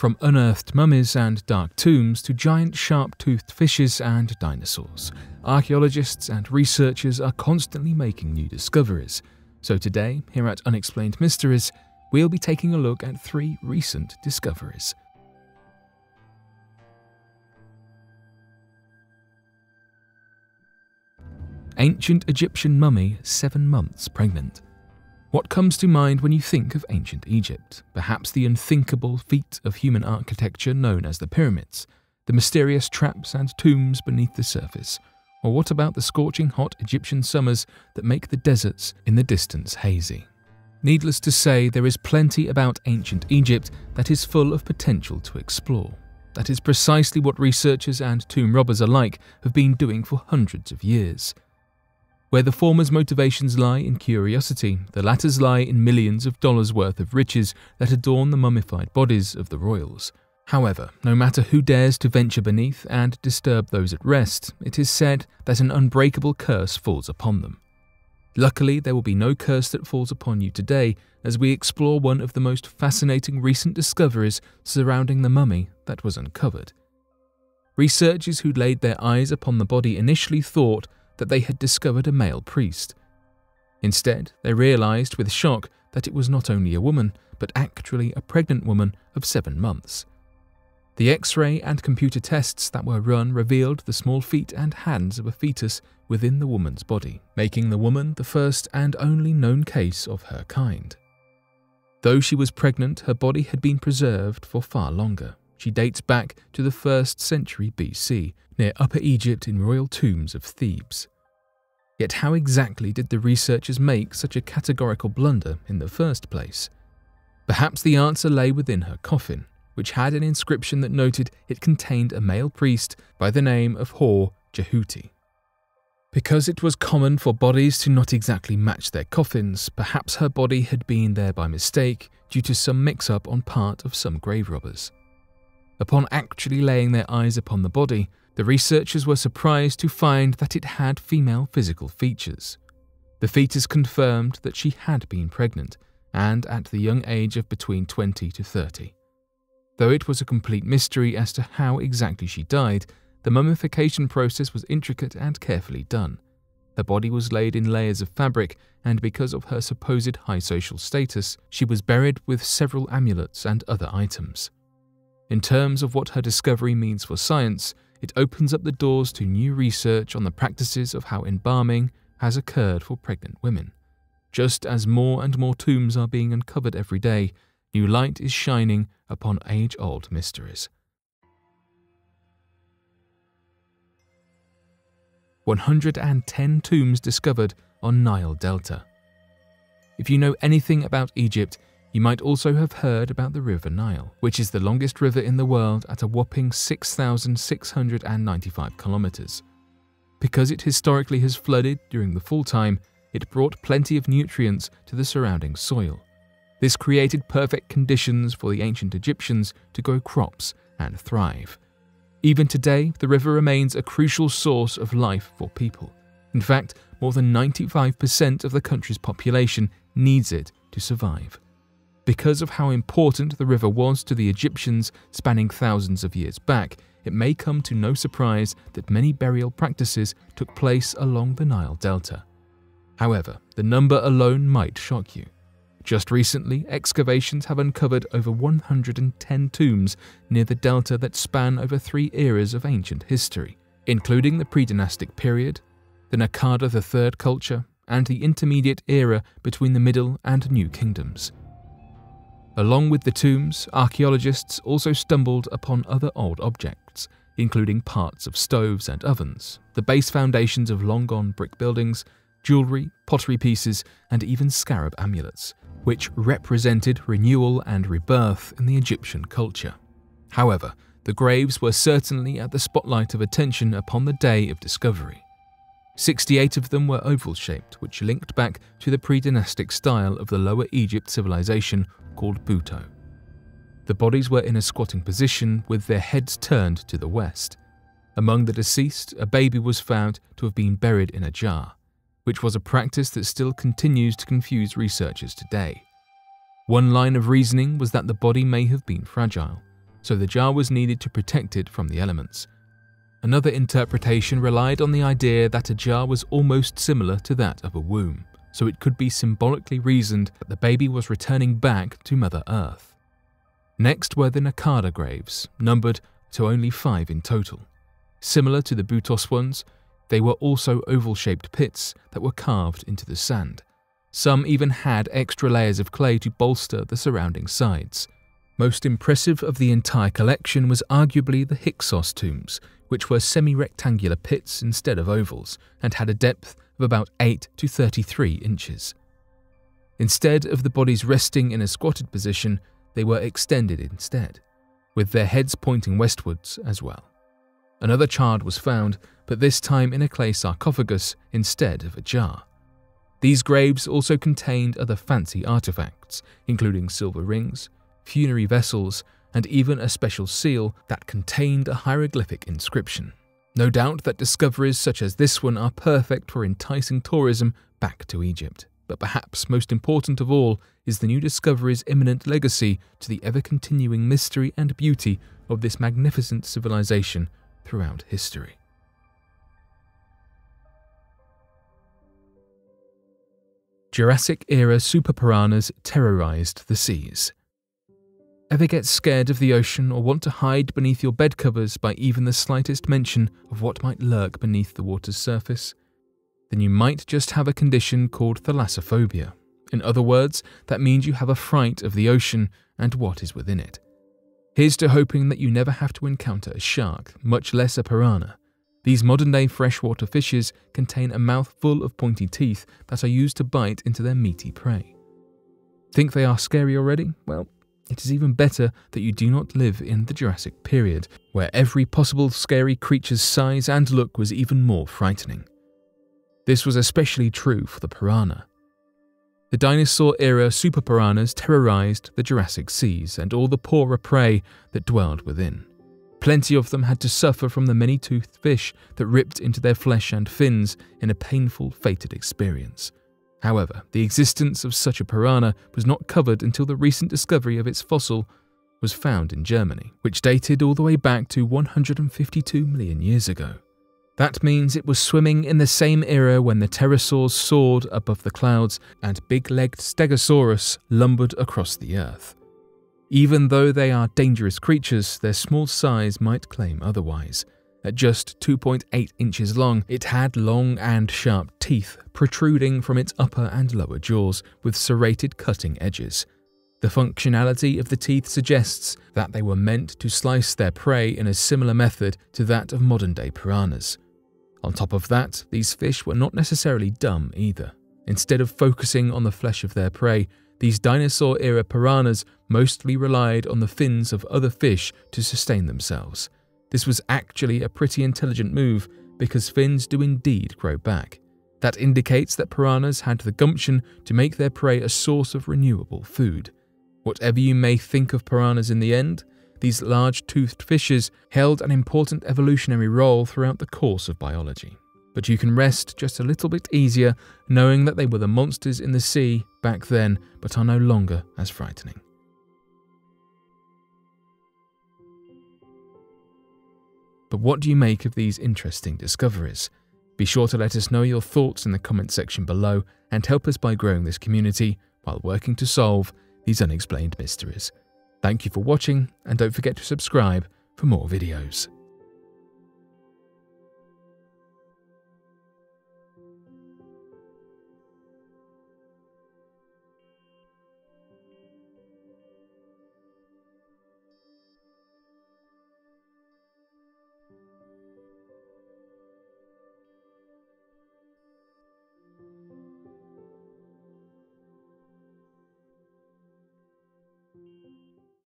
From unearthed mummies and dark tombs to giant sharp-toothed fishes and dinosaurs, archaeologists and researchers are constantly making new discoveries. So today, here at Unexplained Mysteries, we'll be taking a look at 3 recent discoveries. Ancient Egyptian mummy 7 months pregnant. What comes to mind when you think of ancient Egypt? Perhaps the unthinkable feat of human architecture known as the pyramids, the mysterious traps and tombs beneath the surface, or what about the scorching hot Egyptian summers that make the deserts in the distance hazy? Needless to say, there is plenty about ancient Egypt that is full of potential to explore. That is precisely what researchers and tomb robbers alike have been doing for hundreds of years. Where the former's motivations lie in curiosity, the latter's lie in millions of dollars worth of riches that adorn the mummified bodies of the royals. However, no matter who dares to venture beneath and disturb those at rest, it is said that an unbreakable curse falls upon them. Luckily, there will be no curse that falls upon you today as we explore one of the most fascinating recent discoveries surrounding the mummy that was uncovered. Researchers who laid their eyes upon the body initially thought that they had discovered a male priest. Instead, they realized with shock that it was not only a woman, but actually a pregnant woman of 7 months. The X-ray and computer tests that were run revealed the small feet and hands of a fetus within the woman's body, making the woman the first and only known case of her kind. Though she was pregnant, her body had been preserved for far longer. She dates back to the 1st century BC, near Upper Egypt in royal tombs of Thebes. Yet how exactly did the researchers make such a categorical blunder in the first place? Perhaps the answer lay within her coffin, which had an inscription that noted it contained a male priest by the name of Hor-Jehuti. Because it was common for bodies to not exactly match their coffins, perhaps her body had been there by mistake due to some mix-up on part of some grave robbers. Upon actually laying their eyes upon the body, the researchers were surprised to find that it had female physical features. The fetus confirmed that she had been pregnant, and at the young age of between 20 to 30. Though it was a complete mystery as to how exactly she died, the mummification process was intricate and carefully done. Her body was laid in layers of fabric, and because of her supposed high social status, she was buried with several amulets and other items. In terms of what her discovery means for science, it opens up the doors to new research on the practices of how embalming has occurred for pregnant women. Just as more and more tombs are being uncovered every day, new light is shining upon age-old mysteries. 110 tombs discovered on Nile Delta. If you know anything about Egypt, you might also have heard about the River Nile, which is the longest river in the world at a whopping 6,695 kilometers. Because it historically has flooded during the full time, it brought plenty of nutrients to the surrounding soil. This created perfect conditions for the ancient Egyptians to grow crops and thrive. Even today, the river remains a crucial source of life for people. In fact, more than 95% of the country's population needs it to survive. Because of how important the river was to the Egyptians spanning thousands of years back, it may come to no surprise that many burial practices took place along the Nile Delta. However, the number alone might shock you. Just recently, excavations have uncovered over 110 tombs near the delta that span over 3 eras of ancient history, including the pre-dynastic period, the Naqada III culture, and the intermediate era between the Middle and New Kingdoms. Along with the tombs, archaeologists also stumbled upon other old objects, including parts of stoves and ovens, the base foundations of long-gone brick buildings, jewelry, pottery pieces, and even scarab amulets, which represented renewal and rebirth in the Egyptian culture. However, the graves were certainly at the spotlight of attention upon the day of discovery. 68 of them were oval-shaped, which linked back to the pre-dynastic style of the Lower Egypt civilization called Buto. The bodies were in a squatting position with their heads turned to the west. Among the deceased, a baby was found to have been buried in a jar, which was a practice that still continues to confuse researchers today. One line of reasoning was that the body may have been fragile. so the jar was needed to protect it from the elements. Another interpretation relied on the idea that a jar was almost similar to that of a womb, so it could be symbolically reasoned that the baby was returning back to Mother Earth. Next were the Nakada graves, numbered to only 5 in total. Similar to the Butos ones, they were also oval-shaped pits that were carved into the sand. Some even had extra layers of clay to bolster the surrounding sides. Most impressive of the entire collection was arguably the Hyksos tombs, which were semi-rectangular pits instead of ovals, and had a depth of about 8 to 33 inches. Instead of the bodies resting in a squatted position, they were extended instead, with their heads pointing westwards as well. Another child was found, but this time in a clay sarcophagus instead of a jar. These graves also contained other fancy artifacts, including silver rings, funerary vessels, and even a special seal that contained a hieroglyphic inscription. No doubt that discoveries such as this one are perfect for enticing tourism back to Egypt, but perhaps most important of all is the new discovery's imminent legacy to the ever-continuing mystery and beauty of this magnificent civilization throughout history. Jurassic-era superpiranhas terrorized the seas. Ever get scared of the ocean or want to hide beneath your bed covers by even the slightest mention of what might lurk beneath the water's surface? Then you might just have a condition called thalassophobia. In other words, that means you have a fright of the ocean and what is within it. Here's to hoping that you never have to encounter a shark, much less a piranha. These modern-day freshwater fishes contain a mouth full of pointy teeth that are used to bite into their meaty prey. Think they are scary already? Well, it is even better that you do not live in the Jurassic period, where every possible scary creature's size and look was even more frightening. This was especially true for the piranha. The dinosaur-era superpiranhas terrorized the Jurassic seas and all the poorer prey that dwelled within. Plenty of them had to suffer from the many-toothed fish that ripped into their flesh and fins in a painful, fated experience. However, the existence of such a piranha was not covered until the recent discovery of its fossil was found in Germany, which dated all the way back to 152 million years ago. That means it was swimming in the same era when the pterosaurs soared above the clouds and big-legged Stegosaurus lumbered across the earth. Even though they are dangerous creatures, their small size might claim otherwise. At just 2.8 inches long, it had long and sharp teeth protruding from its upper and lower jaws with serrated cutting edges. The functionality of the teeth suggests that they were meant to slice their prey in a similar method to that of modern-day piranhas. On top of that, these fish were not necessarily dumb either. Instead of focusing on the flesh of their prey, these dinosaur-era piranhas mostly relied on the fins of other fish to sustain themselves. This was actually a pretty intelligent move because fins do indeed grow back. That indicates that piranhas had the gumption to make their prey a source of renewable food. Whatever you may think of piranhas in the end, these large-toothed fishes held an important evolutionary role throughout the course of biology. But you can rest just a little bit easier knowing that they were the monsters in the sea back then but are no longer as frightening. But what do you make of these interesting discoveries? Be sure to let us know your thoughts in the comment section below and help us by growing this community while working to solve these unexplained mysteries. Thank you for watching and don't forget to subscribe for more videos.